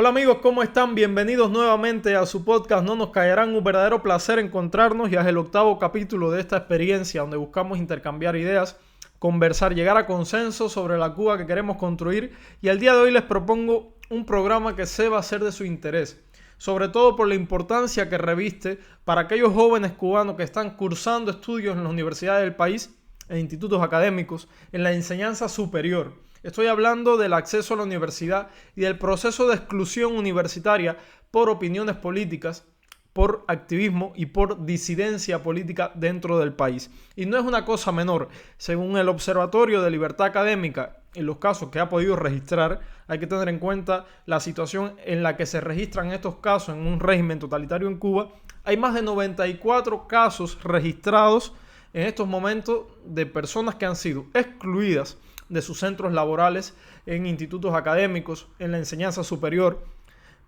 Hola amigos, ¿cómo están? Bienvenidos nuevamente a su podcast No nos callarán. Un verdadero placer encontrarnos. Ya es el octavo capítulo de esta experiencia donde buscamos intercambiar ideas, conversar, llegar a consenso sobre la Cuba que queremos construir. Y el día de hoy les propongo un programa que se va a ser de su interés, sobre todo por la importancia que reviste para aquellos jóvenes cubanos que están cursando estudios en las universidades del país, en institutos académicos, en la enseñanza superior. Estoy hablando del acceso a la universidad y del proceso de exclusión universitaria por opiniones políticas, por activismo y por disidencia política dentro del país. Y no es una cosa menor. Según el Observatorio de Libertad Académica, en los casos que ha podido registrar, hay que tener en cuenta la situación en la que se registran estos casos en un régimen totalitario en Cuba. Hay más de 94 casos registrados en estos momentos de personas que han sido excluidas de sus centros laborales, en institutos académicos, en la enseñanza superior,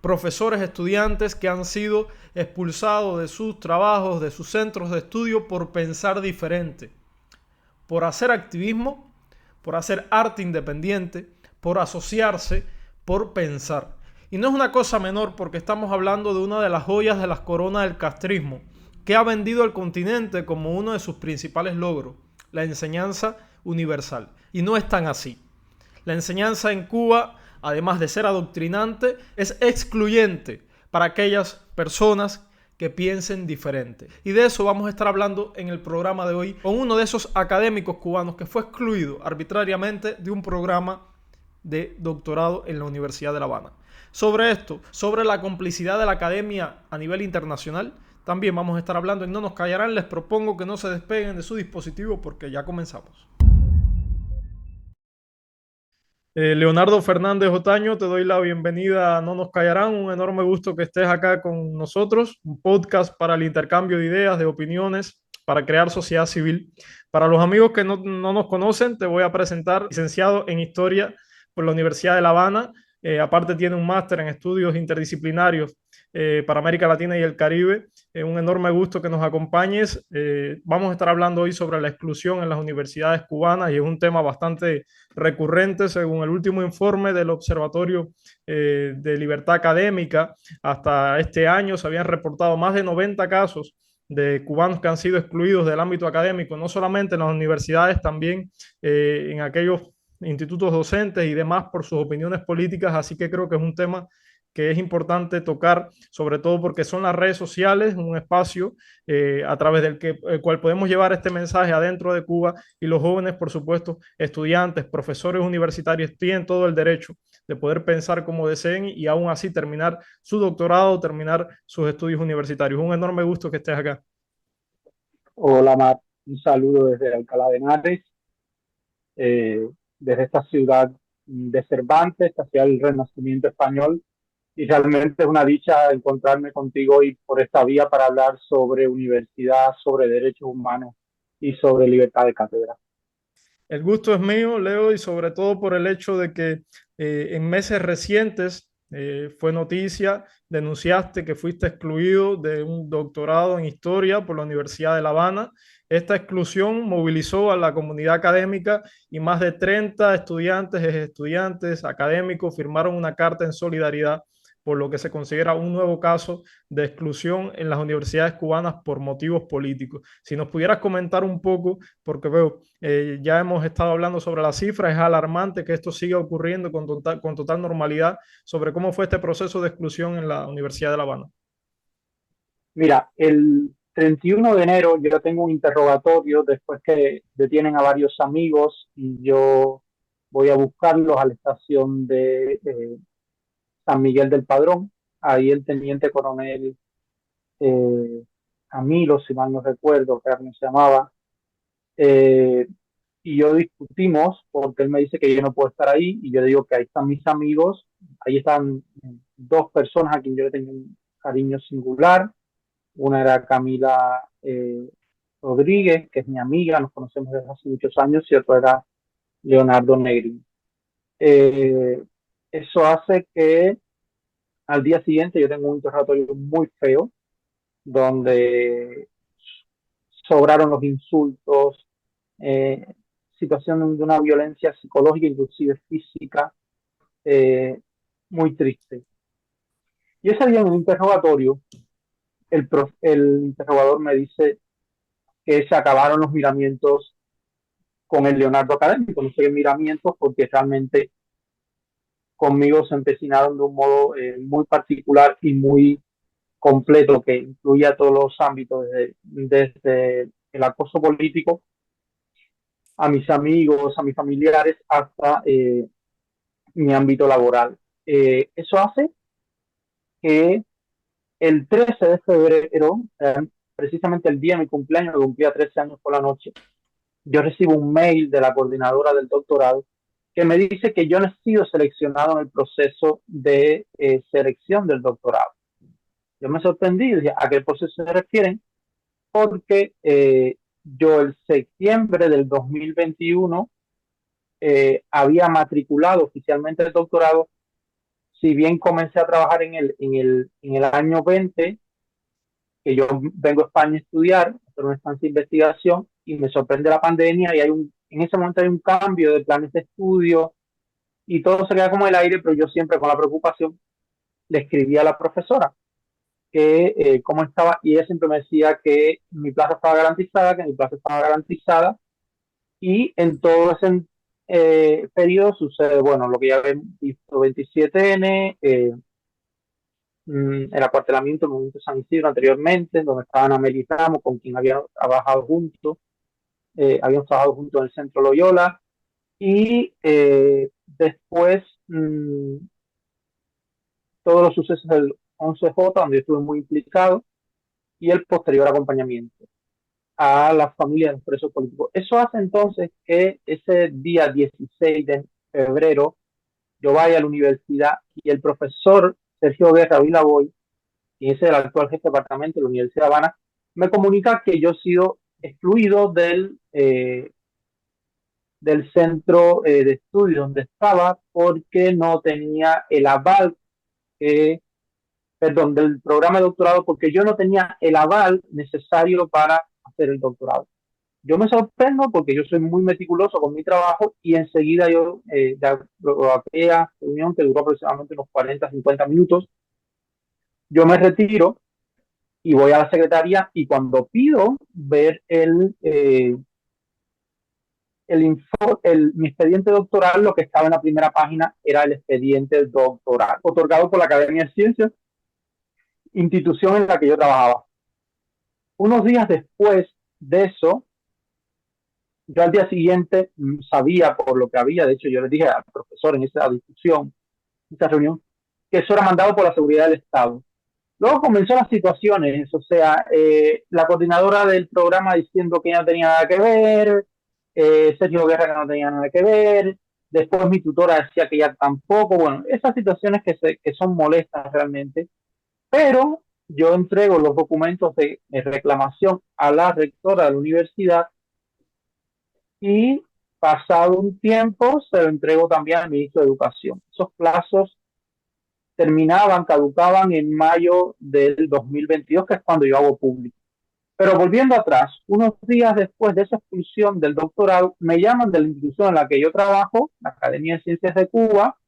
profesores, estudiantes que han sido expulsados de sus trabajos, de sus centros de estudio por pensar diferente, por hacer activismo, por hacer arte independiente, por asociarse, por pensar. Y no es una cosa menor porque estamos hablando de una de las joyas de las coronas del castrismo, que ha vendido al continente como uno de sus principales logros, la enseñanza universal. Y no es tan así. La enseñanza en Cuba, además de ser adoctrinante, es excluyente para aquellas personas que piensen diferente. Y de eso vamos a estar hablando en el programa de hoy con uno de esos académicos cubanos que fue excluido arbitrariamente de un programa de doctorado en la Universidad de La Habana. Sobre esto, sobre la complicidad de la academia a nivel internacional, también vamos a estar hablando en No nos callarán. Les propongo que no se despeguen de su dispositivo porque ya comenzamos. Leonardo Fernández Otaño, te doy la bienvenida a No nos callarán. Un enorme gusto que estés acá con nosotros. Un podcast para el intercambio de ideas, de opiniones, para crear sociedad civil. Para los amigos que no nos conocen, te voy a presentar, licenciado en Historia por la Universidad de La Habana. Aparte tiene un máster en estudios interdisciplinarios para América Latina y el Caribe. Un enorme gusto que nos acompañes. Vamos a estar hablando hoy sobre la exclusión en las universidades cubanas y es un tema bastante recurrente. Según el último informe del Observatorio de Libertad Académica, hasta este año se habían reportado más de 90 casos de cubanos que han sido excluidos del ámbito académico, no solamente en las universidades, también en aquellos institutos docentes y demás por sus opiniones políticas. Así que creo que es un tema que es importante tocar, sobre todo porque son las redes sociales un espacio a través el cual podemos llevar este mensaje adentro de Cuba, y los jóvenes, por supuesto, estudiantes, profesores universitarios, tienen todo el derecho de poder pensar como deseen y aún así terminar su doctorado, terminar sus estudios universitarios. Un enorme gusto que estés acá. Hola, Mar. Un saludo desde Alcalá de Henares, eh, desde esta ciudad de Cervantes, hacia el Renacimiento español. Y realmente es una dicha encontrarme contigo hoy por esta vía para hablar sobre universidad, sobre derechos humanos y sobre libertad de cátedra. El gusto es mío, Leo, y sobre todo por el hecho de que en meses recientes fue noticia, denunciaste que fuiste excluido de un doctorado en historia por la Universidad de La Habana. Esta exclusión movilizó a la comunidad académica y más de 30 estudiantes académicos firmaron una carta en solidaridad por lo que se considera un nuevo caso de exclusión en las universidades cubanas por motivos políticos. Si nos pudieras comentar un poco, porque veo, ya hemos estado hablando sobre las cifras, es alarmante que esto siga ocurriendo con total normalidad, sobre cómo fue este proceso de exclusión en la Universidad de La Habana. Mira, el 31 de enero yo tengo un interrogatorio después que detienen a varios amigos y yo voy a buscarlos a la estación de San Miguel del Padrón. Ahí el teniente coronel eh, Camilo, si mal no recuerdo, que se llamaba, eh, y yo discutimos porque él me dice que yo no puedo estar ahí y yo digo que ahí están mis amigos, ahí están dos personas a quien yo le tengo un cariño singular. Una era Camila Rodríguez, que es mi amiga, nos conocemos desde hace muchos años, y otro era Leonardo Negri. Eh, Eso hace que al día siguiente yo tengo un interrogatorio muy feo donde sobraron los insultos, eh, situación de una violencia psicológica, inclusive física, eh, muy triste. Y ese día en un interrogatorio, el interrogador me dice que se acabaron los miramientos con el Leonardo Académico, no sé qué miramientos, porque realmente conmigo se empecinaron de un modo muy particular y muy completo que incluía todos los ámbitos, desde el acoso político a mis amigos, a mis familiares, hasta mi ámbito laboral. Eso hace que el 13 de febrero, precisamente el día de mi cumpleaños, que cumplía 13 años por la noche, yo recibo un mail de la coordinadora del doctorado que me dice que yo no he sido seleccionado en el proceso de selección del doctorado. Yo me sorprendí y dije, ¿a qué proceso se refieren? Porque yo el septiembre del 2021 había matriculado oficialmente el doctorado, si bien comencé a trabajar en el año 20, que yo vengo a España a estudiar, a hacer una estancia de investigación, y me sorprende la pandemia y en ese momento hay un cambio de planes de estudio y todo se queda como el aire, pero yo siempre con la preocupación le escribí a la profesora que cómo estaba y ella siempre me decía que mi plaza estaba garantizada, que mi plaza estaba garantizada y en todo ese periodo sucede, bueno, lo que ya ven, visto 27N, el acuartelamiento del movimiento San Isidro anteriormente, donde estaban Amelie Ramos, con quien había trabajado juntos, habíamos trabajado juntos en el Centro Loyola, y después todos los sucesos del 11J, donde yo estuve muy implicado, y el posterior acompañamiento a la familia de los presos políticos. Eso hace entonces que ese día 16 de febrero yo vaya a la universidad y el profesor Sergio Guerra Vilaboy, quien es el actual jefe de departamento de la Universidad de Habana, me comunica que yo he sido excluido del centro de estudio donde estaba porque no tenía el aval, perdón, del programa de doctorado, porque yo no tenía el aval necesario para hacer el doctorado. Yo me sorprendo porque yo soy muy meticuloso con mi trabajo y enseguida yo, de aquella reunión que duró aproximadamente unos 40, 50 minutos, yo me retiro y voy a la secretaría y cuando pido ver mi expediente doctoral, lo que estaba en la primera página era el expediente doctoral, otorgado por la Academia de Ciencias, institución en la que yo trabajaba. Unos días después de eso, yo al día siguiente sabía por lo que había, de hecho yo le dije al profesor en esa discusión, en esa reunión, que eso era mandado por la seguridad del Estado. Luego comenzó las situaciones, o sea, la coordinadora del programa diciendo que no tenía nada que ver, Sergio Guerra que no tenía nada que ver, después mi tutora decía que ya tampoco, bueno, esas situaciones que son molestas realmente, pero yo entrego los documentos de reclamación a la rectora de la universidad y pasado un tiempo se lo entrego también al ministro de Educación. Esos plazos caducaban en mayo del 2022, que es cuando yo hago público. Pero volviendo atrás, unos días después de esa expulsión del doctorado, me llaman de la institución en la que yo trabajo, la Academia de Ciencias de Cuba,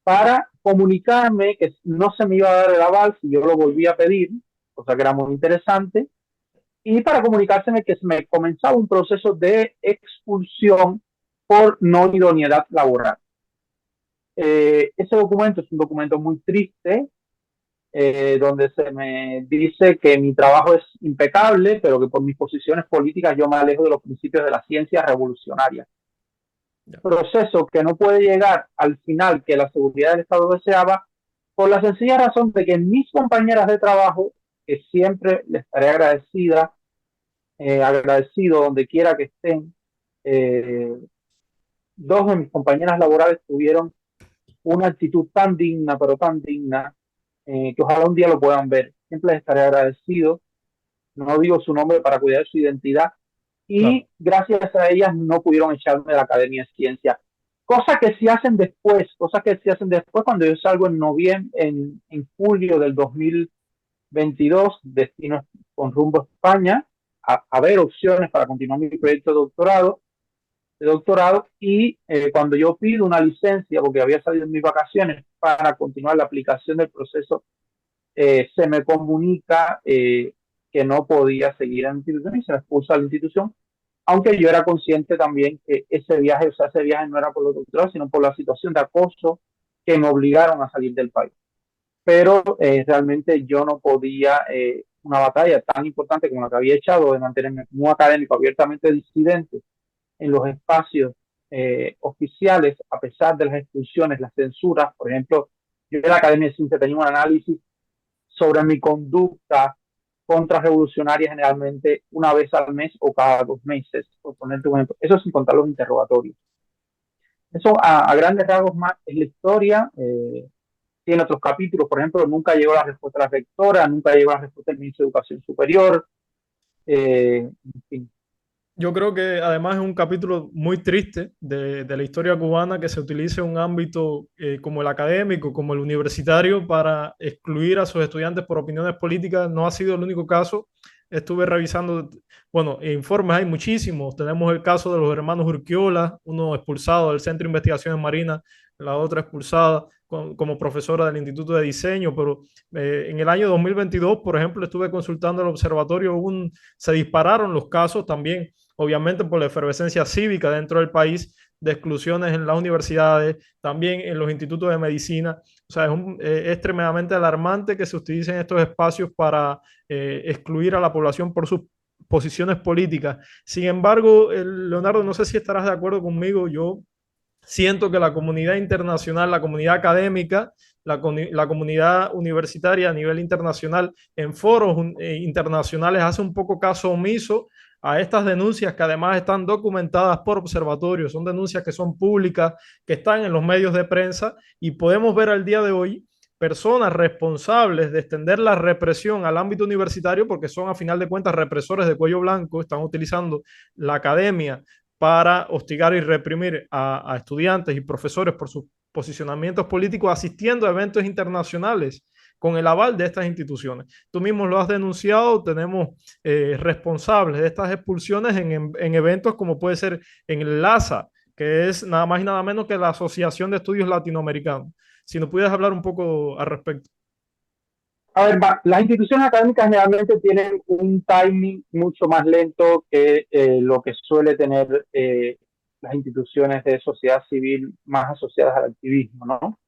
para comunicarme que no se me iba a dar el aval si yo lo volvía a pedir, cosa que era muy interesante, y para comunicárseme que se me comenzaba un proceso de expulsión por no idoneidad laboral. Ese documento es un documento muy triste, donde se me dice que mi trabajo es impecable, pero que por mis posiciones políticas yo me alejo de los principios de la ciencia revolucionaria. Proceso que no puede llegar al final que la seguridad del Estado deseaba, por la sencilla razón de que mis compañeras de trabajo, que siempre les estaré agradecido donde quiera que estén, eh, dos de mis compañeras laborales tuvieron una actitud tan digna, pero tan digna, que ojalá un día lo puedan ver. Siempre les estaré agradecido. No digo su nombre para cuidar su identidad. Y Claro. gracias a ellas no pudieron echarme de la Academia de Ciencia. Cosas que se hacen después cuando yo salgo en noviembre, en julio del 2022, destino con rumbo a España, a ver opciones para continuar mi proyecto de doctorado y cuando yo pido una licencia, porque había salido en mis vacaciones, para continuar la aplicación del proceso se me comunica que no podía seguir en la institución y se me expulsa de la institución, aunque yo era consciente también que ese viaje, o sea, ese viaje no era por los doctorados, sino por la situación de acoso que me obligaron a salir del país. Pero realmente yo no podía, una batalla tan importante como la que había echado de mantenerme como un académico abiertamente disidente en los espacios oficiales, a pesar de las expulsiones, las censuras. Por ejemplo, yo en la Academia de Ciencia tenía un análisis sobre mi conducta contrarrevolucionaria generalmente una vez al mes o cada 2 meses, por ponerte un ejemplo. Eso sin contar los interrogatorios. Eso a grandes rasgos más es la historia. Tiene otros capítulos, por ejemplo, nunca llegó la respuesta de la rectora, nunca llegó la respuesta del ministro de Educación Superior. En fin. Yo creo que además es un capítulo muy triste de la historia cubana que se utilice un ámbito como el académico, como el universitario, para excluir a sus estudiantes por opiniones políticas. No ha sido el único caso. Estuve revisando, bueno, informes hay muchísimos. Tenemos el caso de los hermanos Urquiola, uno expulsado del Centro de Investigaciones Marinas, la otra expulsada como profesora del Instituto de Diseño, pero en el año 2022, por ejemplo, estuve consultando el observatorio, se dispararon los casos también, obviamente por la efervescencia cívica dentro del país, de exclusiones en las universidades, también en los institutos de medicina. O sea, es tremendamente alarmante que se utilicen estos espacios para excluir a la población por sus posiciones políticas. Sin embargo, Leonardo, no sé si estarás de acuerdo conmigo, yo siento que la comunidad internacional, la comunidad académica, la comunidad universitaria a nivel internacional, en foros internacionales, hace un poco caso omiso a estas denuncias que además están documentadas por observatorios, son denuncias que son públicas, que están en los medios de prensa y podemos ver al día de hoy personas responsables de extender la represión al ámbito universitario, porque son a final de cuentas represores de cuello blanco, están utilizando la academia para hostigar y reprimir a estudiantes y profesores por sus posicionamientos políticos asistiendo a eventos internacionales con el aval de estas instituciones. Tú mismo lo has denunciado, tenemos responsables de estas expulsiones en eventos como puede ser en el LASA, que es nada más y nada menos que la Asociación de Estudios Latinoamericanos. Si nos pudieras hablar un poco al respecto. A ver, las instituciones académicas generalmente tienen un timing mucho más lento que lo que suele tener las instituciones de sociedad civil más asociadas al activismo, ¿no?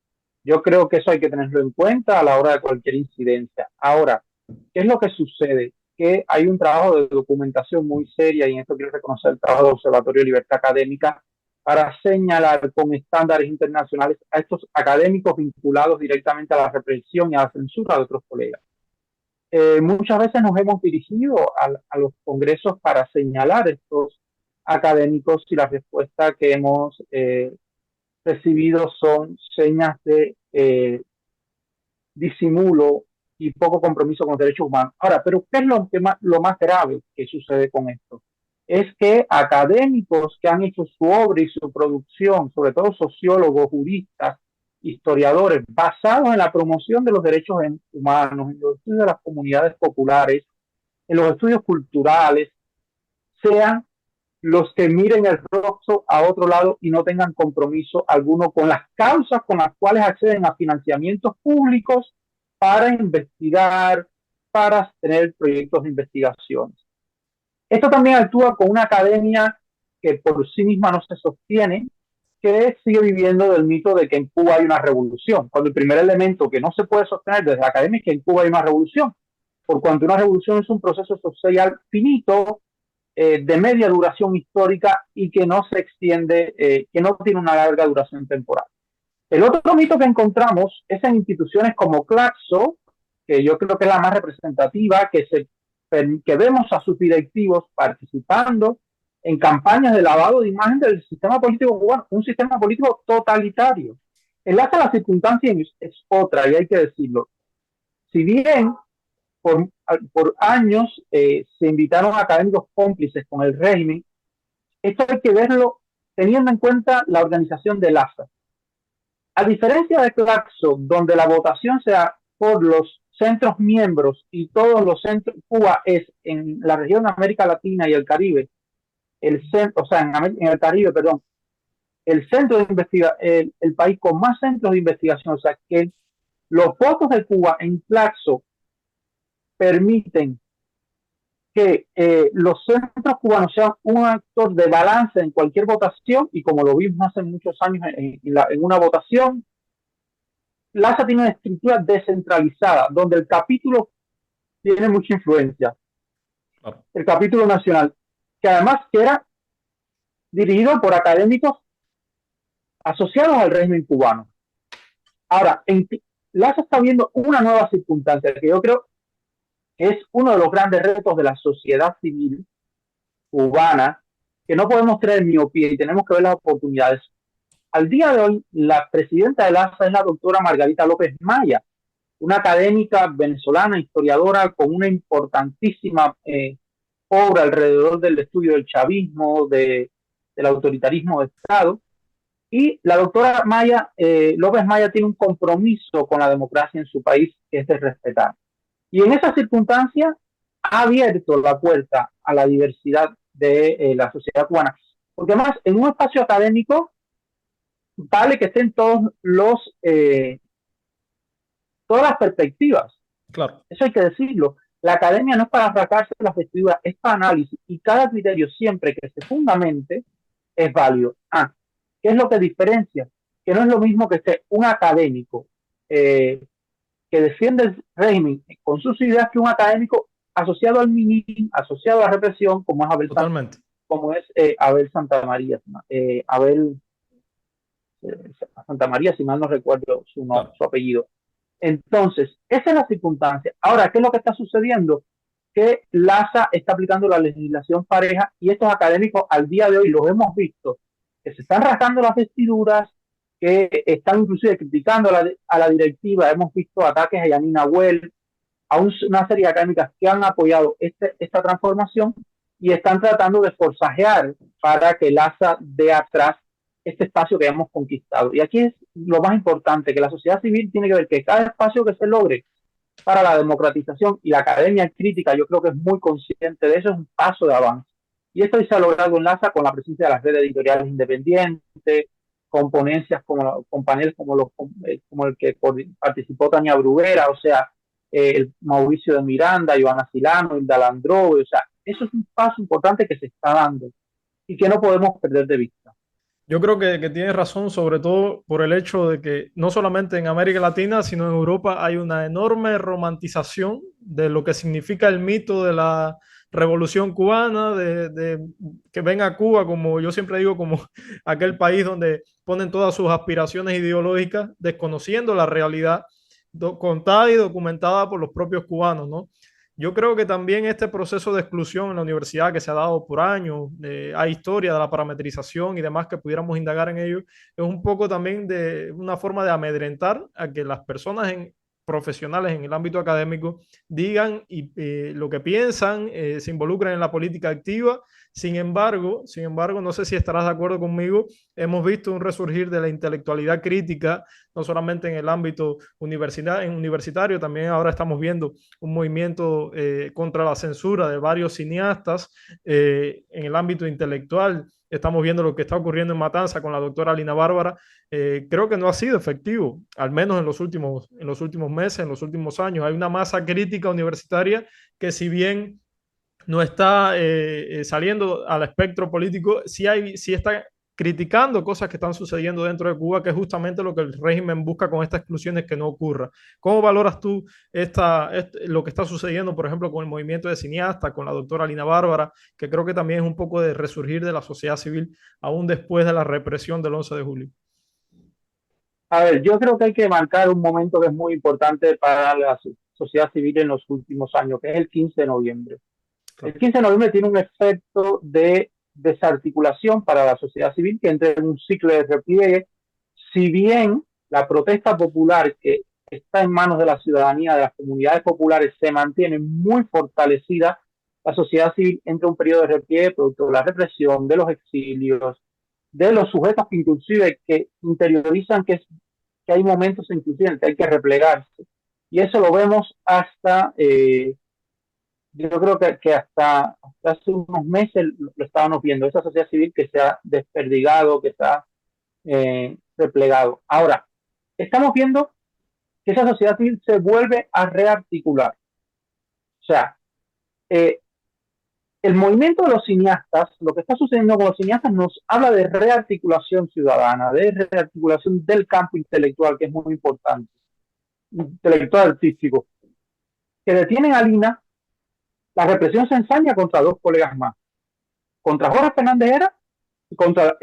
Yo creo que eso hay que tenerlo en cuenta a la hora de cualquier incidencia. Ahora, ¿qué es lo que sucede? Que hay un trabajo de documentación muy seria, y en esto quiero reconocer el trabajo del Observatorio de Libertad Académica, para señalar con estándares internacionales a estos académicos vinculados directamente a la represión y a la censura de otros colegas. Muchas veces nos hemos dirigido a los congresos para señalar estos académicos y la respuesta que hemos recibido son señas de disimulo y poco compromiso con los derechos humanos. Ahora, pero ¿qué es lo más grave que sucede con esto? Es que académicos que han hecho su obra y su producción, sobre todo sociólogos, juristas, historiadores, basados en la promoción de los derechos humanos, en los estudios de las comunidades populares, en los estudios culturales, sean los que miren el rostro a otro lado y no tengan compromiso alguno con las causas con las cuales acceden a financiamientos públicos para investigar, para tener proyectos de investigación. Esto también actúa con una academia que por sí misma no se sostiene, que sigue viviendo del mito de que en Cuba hay una revolución, cuando el primer elemento que no se puede sostener desde la academia es que en Cuba hay una revolución, por cuanto una revolución es un proceso social finito, de media duración histórica y que no se extiende, que no tiene una larga duración temporal. El otro mito que encontramos es en instituciones como Claxo, que yo creo que es la más representativa, que vemos a sus directivos participando en campañas de lavado de imagen del sistema político cubano, un sistema político totalitario. Enlace a las circunstancias es otra, y hay que decirlo. Si bien por años se invitaron a académicos cómplices con el régimen, esto hay que verlo teniendo en cuenta la organización del ASA. A diferencia de Claxo, donde la votación sea por los centros miembros y todos los centros, Cuba es en la región de América Latina y el Caribe, o sea, en el Caribe, perdón, el centro de investigación, el país con más centros de investigación, o sea, que Los votos de Cuba en Claxo permiten que los centros cubanos sean un actor de balance en cualquier votación, y como lo vimos hace muchos años en una votación, LASA tiene una estructura descentralizada, donde el capítulo tiene mucha influencia. Claro. El capítulo nacional, que además que era dirigido por académicos asociados al régimen cubano. Ahora, LASA está viendo una nueva circunstancia que yo creo que es uno de los grandes retos de la sociedad civil cubana, que no podemos tener miopía y tenemos que ver las oportunidades. Al día de hoy, la presidenta de LASA es la doctora Margarita López Maya, una académica venezolana, historiadora, con una importantísima obra alrededor del estudio del chavismo, del autoritarismo de Estado. Y la doctora Maya, López Maya tiene un compromiso con la democracia en su país, que es de respetar. Y en esa circunstancia ha abierto la puerta a la diversidad de la sociedad cubana. Porque además, en un espacio académico, vale que estén todas las perspectivas. Claro. Eso hay que decirlo. La academia no es para arrancarse las vestiduras, es para análisis. Y cada criterio, siempre que se fundamente, es válido. ¿Qué es lo que diferencia? Que no es lo mismo que esté un académico que defiende el régimen con sus ideas, que un académico asociado al MINIM, asociado a la represión, como es Abel Santamaría, Abel Santamaría, si mal no recuerdo Claro. su apellido. Entonces, esa es la circunstancia. Ahora, ¿qué es lo que está sucediendo? Que LASA está aplicando la legislación pareja, y estos académicos al día de hoy los hemos visto que se están rasgando las vestiduras, que están inclusive criticando a la directiva. Hemos visto ataques a Yanina Well, a una serie de académicas que han apoyado esta transformación, y están tratando de forzajear para que LASA dé atrás este espacio que hemos conquistado. Y aquí es lo más importante, que la sociedad civil tiene que ver que cada espacio que se logre para la democratización, y la academia crítica yo creo que es muy consciente de eso, es un paso de avance. Y esto se ha logrado en LASA con la presencia de las redes editoriales independientes, con ponencias con paneles como el que participó Tania Bruguera, o sea, el Mauricio de Miranda, Joana Silano, Hilda Landrove. O sea, eso es un paso importante que se está dando y que no podemos perder de vista. Yo creo que tienes razón, sobre todo por el hecho de que no solamente en América Latina, sino en Europa hay una enorme romantización de lo que significa el mito de la revolución cubana, de que ven a Cuba, como yo siempre digo, como aquel país donde ponen todas sus aspiraciones ideológicas, desconociendo la realidad contada y documentada por los propios cubanos, ¿no? Yo creo que también este proceso de exclusión en la universidad que se ha dado por años, hay historia de la parametrización y demás que pudiéramos indagar en ello, es un poco también de una forma de amedrentar a que las personas profesionales en el ámbito académico digan lo que piensan, se involucren en la política activa. Sin embargo, no sé si estarás de acuerdo conmigo, hemos visto un resurgir de la intelectualidad crítica, no solamente en el ámbito universitario, también ahora estamos viendo un movimiento contra la censura de varios cineastas en el ámbito intelectual. Estamos viendo lo que está ocurriendo en Matanza con la doctora Lina Bárbara. Creo que no ha sido efectivo, al menos en los últimos meses, en los últimos años. Hay una masa crítica universitaria que, si bien no está saliendo al espectro político, sí está criticando cosas que están sucediendo dentro de Cuba, que es justamente lo que el régimen busca con estas exclusiones, que no ocurra. ¿Cómo valoras tú lo que está sucediendo, por ejemplo, con el movimiento de cineastas, con la doctora Lina Bárbara, que creo que también es un poco de resurgir de la sociedad civil aún después de la represión del 11 de julio? A ver, yo creo que hay que marcar un momento que es muy importante para la sociedad civil en los últimos años, que es el 15 de noviembre. El Claro. 15 de noviembre tiene un efecto de desarticulación para la sociedad civil, que entra en un ciclo de repliegue. Si bien la protesta popular, que está en manos de la ciudadanía, de las comunidades populares, se mantiene muy fortalecida, la sociedad civil entra en un periodo de repliegue producto de la represión, de los exilios, de los sujetos que inclusive que interiorizan que hay momentos inclusive en que hay que replegarse. Y eso lo vemos hasta yo creo que hasta hace unos meses lo estábamos viendo, esa sociedad civil que se ha desperdigado, que se ha replegado. Ahora, estamos viendo que esa sociedad civil se vuelve a rearticular. O sea, eh, el movimiento de los cineastas, lo que está sucediendo con los cineastas nos habla de rearticulación ciudadana, de rearticulación del campo intelectual, que es muy importante, intelectual artístico, que detienen a Lina. La represión se ensaña contra dos colegas más, contra Jorge Fernández Heras y contra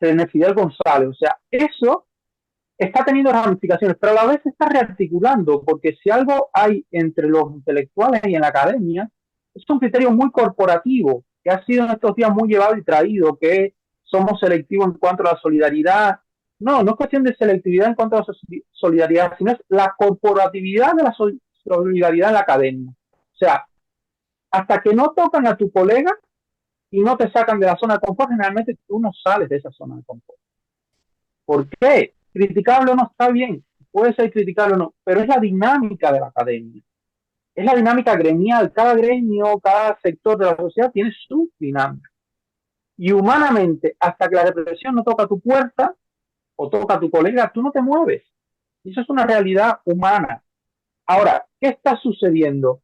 René Fidel González. O sea, eso está teniendo ramificaciones, pero a la vez se está rearticulando, porque si algo hay entre los intelectuales y en la academia, es un criterio muy corporativo, que ha sido en estos días muy llevado y traído, que somos selectivos en cuanto a la solidaridad. No, no es cuestión de selectividad en cuanto a la solidaridad, sino es la corporatividad de la solidaridad en la academia. O sea, hasta que no tocan a tu colega y no te sacan de la zona de confort, generalmente tú no sales de esa zona de confort. ¿Por qué? Criticable o no está bien, puede ser criticable o no, pero es la dinámica de la academia, es la dinámica gremial, cada gremio, cada sector de la sociedad tiene su dinámica. Y humanamente, hasta que la represión no toca tu puerta o toca a tu colega, tú no te mueves. Y eso es una realidad humana. Ahora, ¿qué está sucediendo?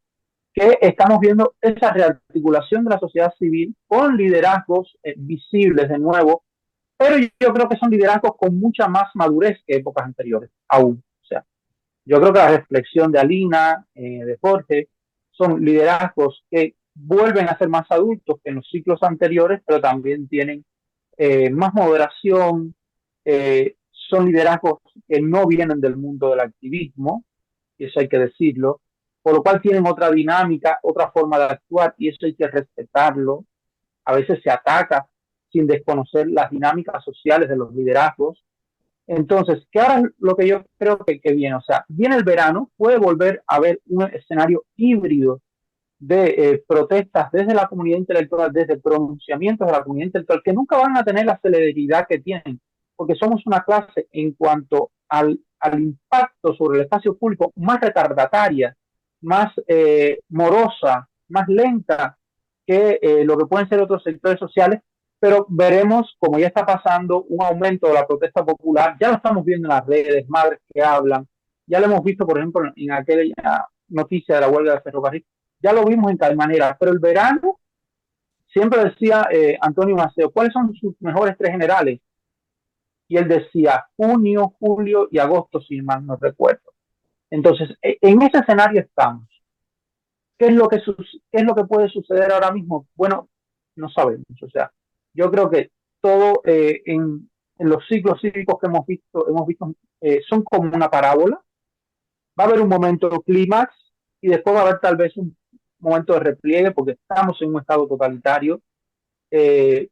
Que estamos viendo esa rearticulación de la sociedad civil con liderazgos visibles de nuevo, pero yo creo que son liderazgos con mucha más madurez que épocas anteriores, aún. O sea, yo creo que la reflexión de Alina, de Jorge, son liderazgos que vuelven a ser más adultos que en los ciclos anteriores, pero también tienen más moderación, son liderazgos que no vienen del mundo del activismo, y eso hay que decirlo, por lo cual tienen otra dinámica, otra forma de actuar, y eso hay que respetarlo. A veces se ataca sin desconocer las dinámicas sociales de los liderazgos. Entonces, ¿qué ahora es lo que yo creo que viene? O sea, viene el verano, puede volver a haber un escenario híbrido de protestas desde la comunidad intelectual, desde pronunciamientos de la comunidad intelectual, que nunca van a tener la celeridad que tienen, porque somos una clase en cuanto al impacto sobre el espacio público más retardataria, más morosa, más lenta que lo que pueden ser otros sectores sociales, pero veremos, como ya está pasando, un aumento de la protesta popular. Ya lo estamos viendo en las redes, madres que hablan. Ya lo hemos visto, por ejemplo, en aquella noticia de la huelga de ferrocarril. Ya lo vimos en Calmanera. Pero el verano, siempre decía Antonio Maceo, ¿cuáles son sus mejores tres generales? Y él decía junio, julio y agosto, si mal no recuerdo. Entonces, en ese escenario estamos. ¿Qué es lo que, qué es lo que puede suceder ahora mismo? Bueno, no sabemos. O sea, yo creo que todo en los ciclos cívicos que hemos visto son como una parábola. Va a haber un momento de clímax y después va a haber tal vez un momento de repliegue porque estamos en un estado totalitario. Eh,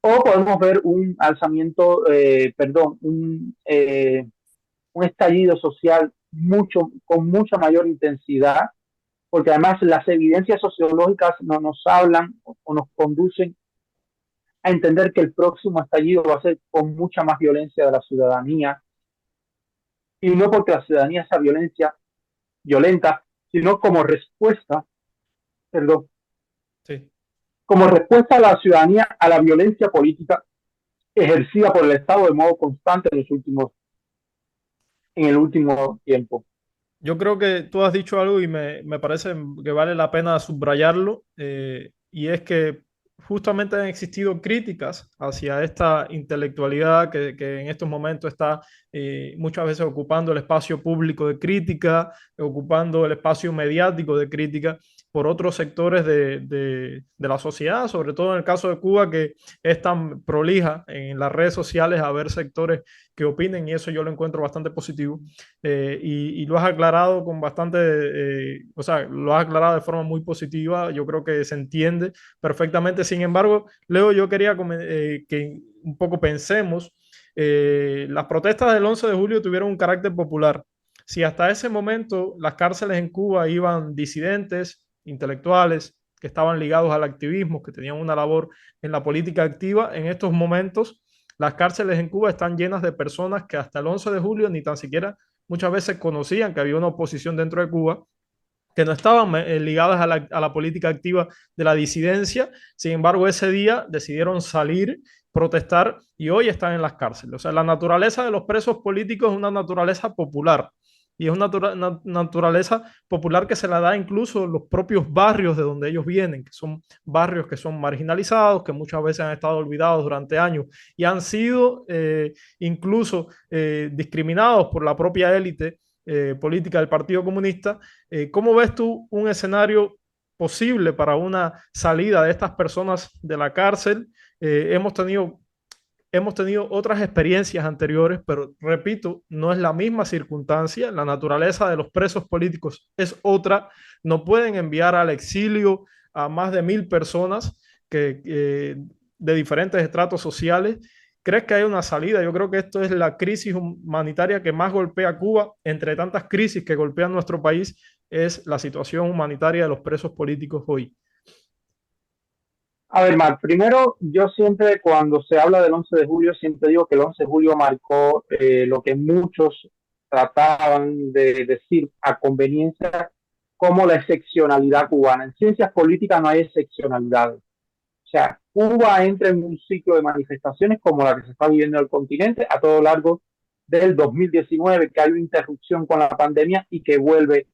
o podemos ver un alzamiento, perdón, un estallido social con mucha mayor intensidad, porque además las evidencias sociológicas nos hablan o nos conducen a entender que el próximo estallido va a ser con mucha más violencia de la ciudadanía, y no porque la ciudadanía sea violenta, sino como respuesta, perdón, Sí. como respuesta a la ciudadanía a la violencia política ejercida por el Estado de modo constante en el último tiempo. Yo creo que tú has dicho algo y me parece que vale la pena subrayarlo, y es que justamente han existido críticas hacia esta intelectualidad que en estos momentos está muchas veces ocupando el espacio público de crítica, ocupando el espacio mediático de crítica por otros sectores de la sociedad, sobre todo en el caso de Cuba, que es tan prolija en las redes sociales a ver sectores que opinen, y eso yo lo encuentro bastante positivo. Y lo has aclarado con bastante, o sea, lo has aclarado de forma muy positiva, yo creo que se entiende perfectamente. Sin embargo, Leo, yo quería que un poco pensemos, las protestas del 11 de julio tuvieron un carácter popular. Si hasta ese momento las cárceles en Cuba iban disidentes, intelectuales, que estaban ligados al activismo, que tenían una labor en la política activa, en estos momentos las cárceles en Cuba están llenas de personas que hasta el 11 de julio ni tan siquiera muchas veces conocían que había una oposición dentro de Cuba, que no estaban ligadas a la política activa de la disidencia. Sin embargo, ese día decidieron salir protestar y hoy están en las cárceles. O sea, la naturaleza de los presos políticos es una naturaleza popular y es una naturaleza popular que se la da incluso los propios barrios de donde ellos vienen, que son barrios que son marginalizados, que muchas veces han estado olvidados durante años y han sido incluso discriminados por la propia élite política del Partido Comunista. ¿Cómo ves tú un escenario posible para una salida de estas personas de la cárcel? Hemos tenido otras experiencias anteriores, pero repito, no es la misma circunstancia. La naturaleza de los presos políticos es otra. No pueden enviar al exilio a más de 1.000 personas de diferentes estratos sociales. ¿Crees que hay una salida? Yo creo que esto es la crisis humanitaria que más golpea a Cuba. Entre tantas crisis que golpean nuestro país, es la situación humanitaria de los presos políticos hoy. A ver, Marc, primero, yo siempre cuando se habla del 11 de julio, siempre digo que el 11 de julio marcó lo que muchos trataban de decir a conveniencia como la excepcionalidad cubana. En ciencias políticas no hay excepcionalidades. O sea, Cuba entra en un ciclo de manifestaciones como la que se está viviendo en el continente a todo lo largo del 2019, que hay una interrupción con la pandemia y que vuelve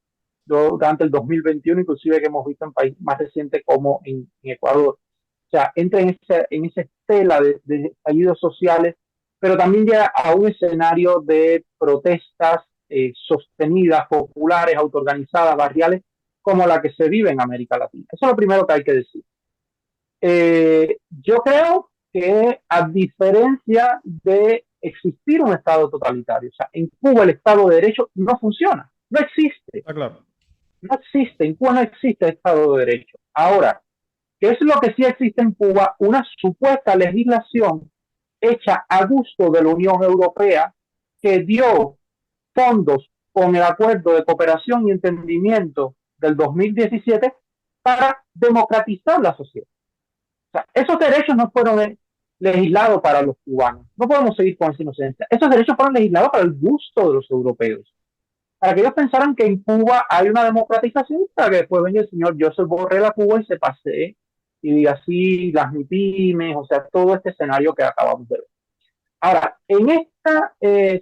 durante el 2021, inclusive que hemos visto en países más recientes como en Ecuador. O sea, entra en esa estela de estallidos sociales, pero también llega a un escenario de protestas sostenidas, populares, autoorganizadas, barriales, como la que se vive en América Latina. Eso es lo primero que hay que decir. Yo creo que a diferencia de existir un Estado totalitario, o sea, en Cuba el Estado de Derecho no funciona, no existe. Ah, claro. No existe, en Cuba no existe Estado de Derecho. Ahora, ¿qué es lo que sí existe en Cuba? Una supuesta legislación hecha a gusto de la Unión Europea que dio fondos con el acuerdo de cooperación y entendimiento del 2017 para democratizar la sociedad. O sea, esos derechos no fueron legislados para los cubanos. No podemos seguir con esa inocencia. Esos derechos fueron legislados para el gusto de los europeos. Para que ellos pensaran que en Cuba hay una democratización, para que después venga el señor Joseph Borrell a Cuba y se pase y diga así las MIPIMES, o sea, todo este escenario que acabamos de ver. Ahora, en esta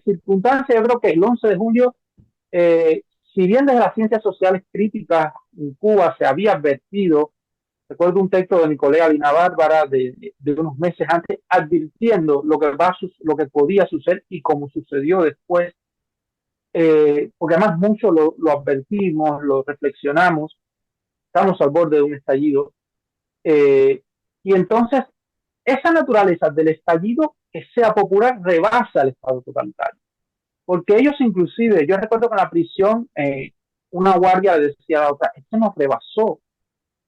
circunstancia, yo creo que el 11 de julio, si bien desde las ciencias sociales críticas en Cuba se había advertido, recuerdo un texto de mi colega Lina Bárbara de unos meses antes, advirtiendo lo que podía suceder y cómo sucedió después, porque además mucho lo advertimos, lo reflexionamos, estamos al borde de un estallido, y entonces esa naturaleza del estallido que sea popular rebasa el Estado totalitario, porque ellos inclusive, yo recuerdo que en la prisión una guardia le decía a la otra, esto nos rebasó, o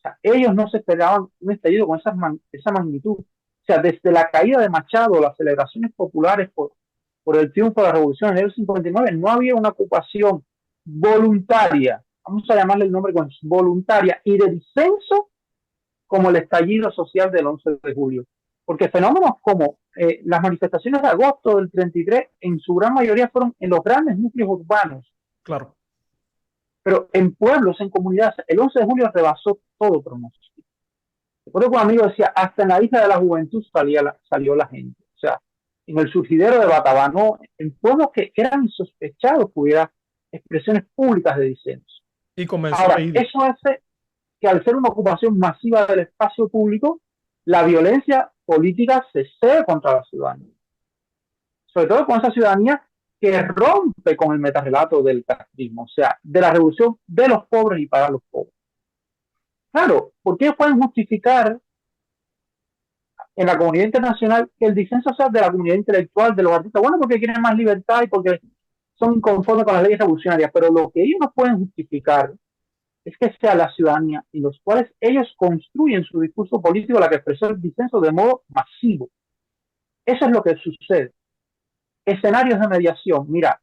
sea, ellos no se esperaban un estallido con esa magnitud, o sea, desde la caída de Machado, las celebraciones populares por el triunfo de la revolución en el 59, no había una ocupación voluntaria, vamos a llamarle el nombre con voluntaria y de disenso como el estallido social del 11 de julio. Porque fenómenos como las manifestaciones de agosto del 33, en su gran mayoría fueron en los grandes núcleos urbanos. Claro. Pero en pueblos, en comunidades, el 11 de julio rebasó todo pronóstico. Recuerdo que un amigo decía, hasta en la isla de la juventud salió la gente. O sea, en el surgidero de Batabanó, en pueblos que eran insospechados que hubiera expresiones públicas de disenso. Y comenzó Ahora, a ir. eso hace que al ser una ocupación masiva del espacio público, la violencia política se cede contra la ciudadanía. Sobre todo con esa ciudadanía que rompe con el metarrelato del castrismo, o sea, de la revolución de los pobres y para los pobres. Claro, ¿por qué pueden justificar en la comunidad internacional que el disenso sea de la comunidad intelectual, de los artistas? Bueno, porque quieren más libertad y porque son inconformes con las leyes revolucionarias, pero lo que ellos no pueden justificar es que sea la ciudadanía en los cuales ellos construyen su discurso político la que expresó el disenso de modo masivo. Eso es lo que sucede. Escenarios de mediación. Mira,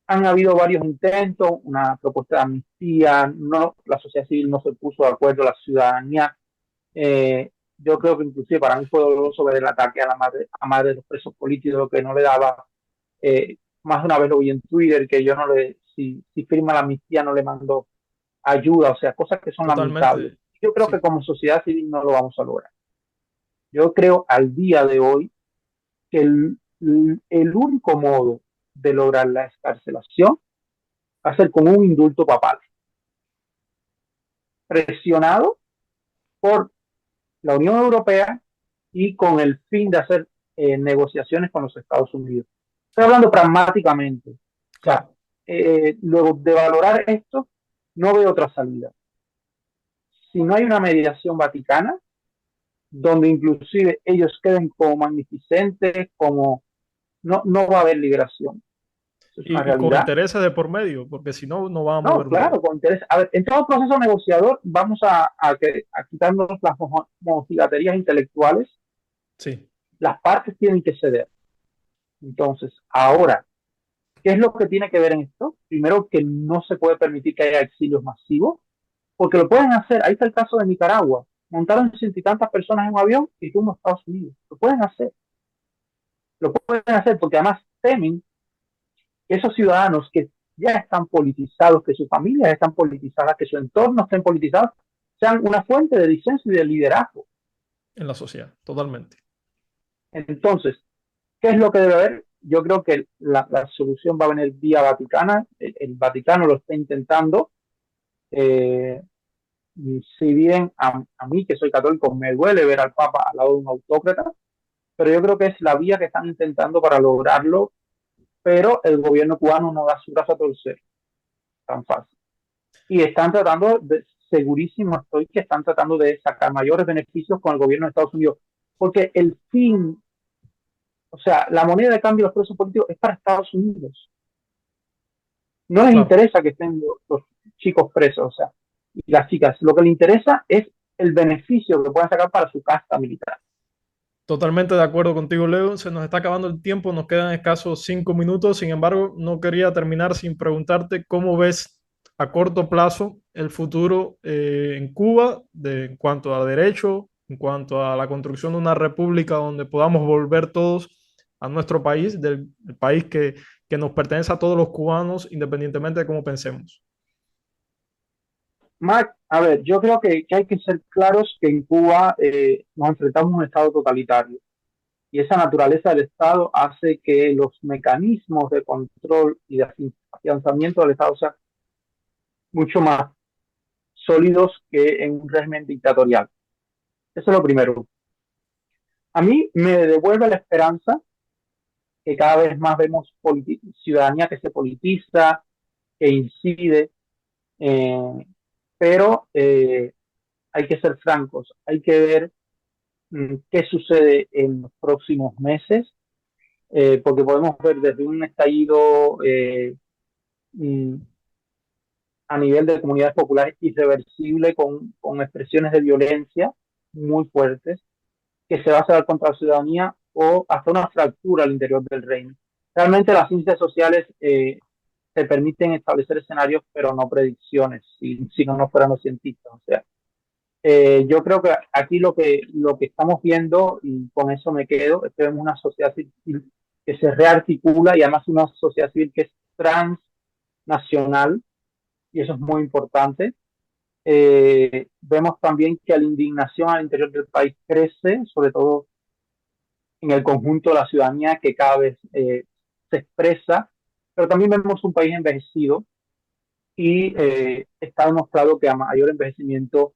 han habido varios intentos, una propuesta de amnistía, no, la sociedad civil no se puso de acuerdo, la ciudadanía. Yo creo que inclusive para mí fue doloroso ver el ataque a la madre de los presos políticos, que no le daba, más de una vez lo vi en Twitter, que yo no le, si firma la amnistía no le mando ayuda, o sea, cosas que son Totalmente. lamentables. Yo creo que Sí, como sociedad civil no lo vamos a lograr. Yo creo al día de hoy que el único modo de lograr la escarcelación va a ser con un indulto papal, presionado por la Unión Europea y con el fin de hacer negociaciones con los Estados Unidos. Estoy hablando pragmáticamente. O sea, claro. luego de valorar esto, no veo otra salida. Si no hay una mediación vaticana, donde inclusive ellos queden como magnificentes, como no va a haber liberación. Eso es una Y con realidad. intereses de por medio, porque si no, no va a No, mover un dedo. claro, con interés. A ver, en todo proceso negociador vamos a quitarnos las mojigaterías intelectuales. Sí, Las partes tienen que ceder. Entonces, ahora, ¿qué es lo que tiene que ver en esto? Primero, que no se puede permitir que haya exilios masivos, porque lo pueden hacer. Ahí está el caso de Nicaragua. Montaron ciento y tantas personas en un avión y rumbo a Estados Unidos. Lo pueden hacer porque además temen que esos ciudadanos que ya están politizados, que sus familias están politizadas, que su entorno estén politizados, sean una fuente de disenso y de liderazgo. en la sociedad, totalmente. Entonces, ¿qué es lo que debe haber? Yo creo que la solución va a venir vía Vaticana. El Vaticano lo está intentando. Eh, si bien a mí, que soy católico, me duele ver al Papa al lado de un autócrata, pero yo creo que es la vía que están intentando para lograrlo, pero el gobierno cubano no da su brazo a torcer tan fácil. Y están tratando, segurísimo estoy, que están tratando de sacar mayores beneficios con el gobierno de Estados Unidos, porque el fin, o sea, la moneda de cambio de los presos políticos es para Estados Unidos. No les Claro, interesa que estén los chicos presos, o sea, y las chicas. Lo que les interesa es el beneficio que puedan sacar para su casta militar. totalmente de acuerdo contigo, Leo. Se nos está acabando el tiempo, nos quedan escasos 5 minutos. Sin embargo, no quería terminar sin preguntarte cómo ves a corto plazo el futuro en Cuba en cuanto a derecho, en cuanto a la construcción de una república donde podamos volver todos a nuestro país, del país que nos pertenece a todos los cubanos, independientemente de cómo pensemos. Mark, a ver, yo creo que hay que ser claros que en Cuba nos enfrentamos a un Estado totalitario y esa naturaleza del Estado hace que los mecanismos de control y de afianzamiento del Estado sean mucho más sólidos que en un régimen dictatorial. Eso es lo primero. A mí me devuelve la esperanza que cada vez más vemos ciudadanía que se politiza, que incide, eh, pero hay que ser francos, hay que ver qué sucede en los próximos meses, porque podemos ver desde un estallido mm, a nivel de comunidades populares irreversible con expresiones de violencia muy fuertes que se va a hacer contra la ciudadanía o hasta una fractura al interior del reino. Realmente las ciencias sociales te permiten establecer escenarios, pero no predicciones, si no fueran los cientistas. O sea, yo creo que aquí lo que estamos viendo, y con eso me quedo, es que vemos una sociedad civil que se rearticula y además una sociedad civil que es transnacional, y eso es muy importante. Vemos también que la indignación al interior del país crece, sobre todo en el conjunto de la ciudadanía que cada vez se expresa, pero también vemos un país envejecido y está demostrado que a mayor envejecimiento,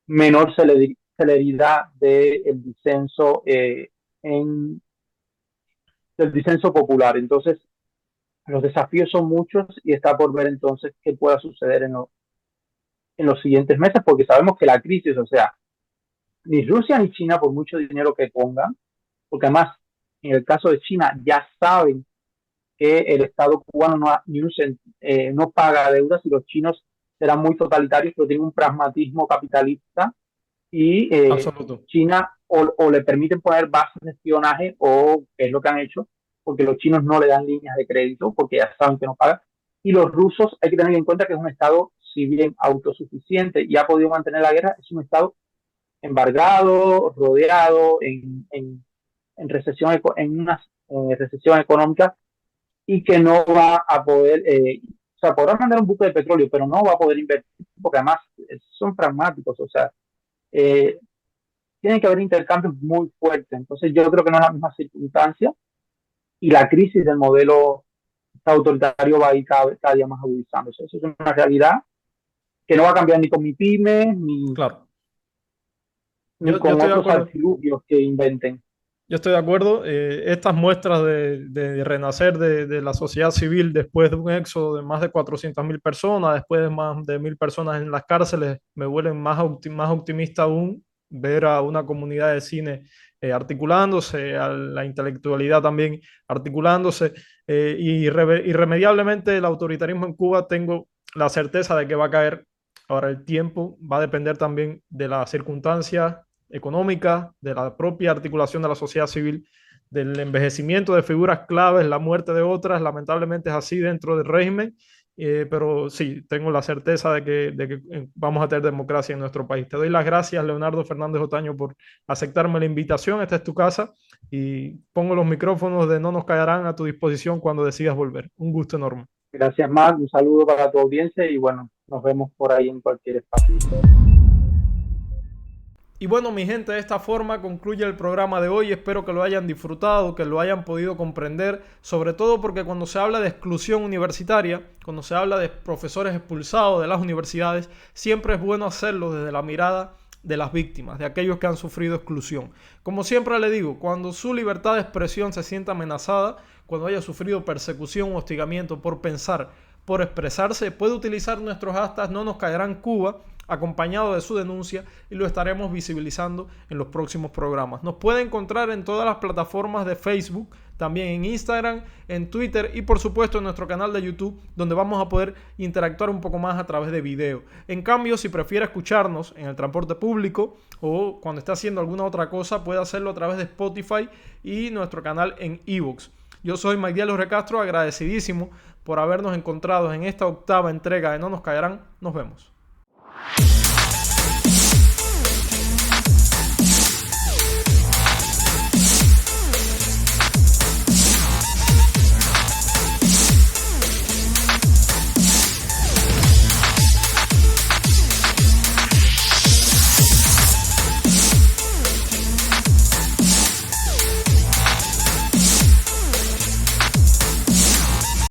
menor celeridad del disenso, del disenso popular. Entonces, los desafíos son muchos y está por ver entonces qué pueda suceder en los siguientes meses, porque sabemos que la crisis, o sea, ni Rusia ni China, por mucho dinero que pongan, porque además, en el caso de China, ya saben que el Estado cubano no paga deudas y los chinos serán muy totalitarios, pero tienen un pragmatismo capitalista y Absoluto. China o le permiten poner bases de espionaje o es lo que han hecho, porque los chinos no le dan líneas de crédito porque ya saben que no pagan. Y los rusos hay que tener en cuenta que es un Estado, si bien autosuficiente y ha podido mantener la guerra, es un Estado embargado, rodeado, en recesión, en una recesión económica y que no va a poder, o sea, podrá mandar un buque de petróleo, pero no va a poder invertir porque además son pragmáticos, o sea, tiene que haber intercambios muy fuertes. Entonces yo creo que no es la misma circunstancia y la crisis del modelo autoritario va a ir cada día más agudizándose. Eso es una realidad que no va a cambiar ni con mi pyme, Claro. ni Yo con estoy de otros acuerdo. artilugios que inventen. Yo estoy de acuerdo. Estas muestras de renacer de la sociedad civil después de un éxodo de más de 400.000 personas, después de más de 1.000 personas en las cárceles, me vuelven más optimista aún ver a una comunidad de cine articulándose, a la intelectualidad también articulándose. Irremediablemente el autoritarismo en Cuba tengo la certeza de que va a caer. Ahora el tiempo va a depender también de las circunstancias económica, de la propia articulación de la sociedad civil, del envejecimiento de figuras claves, la muerte de otras, lamentablemente es así dentro del régimen, pero sí, tengo la certeza de que vamos a tener democracia en nuestro país. Te doy las gracias, Leonardo Fernández Otaño, por aceptarme la invitación. Esta es tu casa y pongo los micrófonos de No Nos Callarán a tu disposición cuando decidas volver. Un gusto enorme. Gracias, Marc. Un saludo para tu audiencia y bueno, nos vemos por ahí en cualquier espacio. Y bueno, mi gente, de esta forma concluye el programa de hoy. Espero que lo hayan disfrutado, que lo hayan podido comprender, sobre todo porque cuando se habla de exclusión universitaria, cuando se habla de profesores expulsados de las universidades, siempre es bueno hacerlo desde la mirada de las víctimas, de aquellos que han sufrido exclusión. Como siempre le digo, cuando su libertad de expresión se sienta amenazada, cuando haya sufrido persecución o hostigamiento por pensar, por expresarse, puede utilizar nuestros hashtags No Nos Callarán Cuba, acompañado de su denuncia, y lo estaremos visibilizando en los próximos programas. Nos puede encontrar en todas las plataformas de Facebook, también en Instagram, en Twitter y por supuesto en nuestro canal de YouTube, donde vamos a poder interactuar un poco más a través de video. En cambio, si prefiere escucharnos en el transporte público o cuando esté haciendo alguna otra cosa, puede hacerlo a través de Spotify y nuestro canal en iVoox. Yo soy Magdiel Recastro, agradecidísimo por habernos encontrado en esta octava entrega de No Nos Callarán. Nos vemos.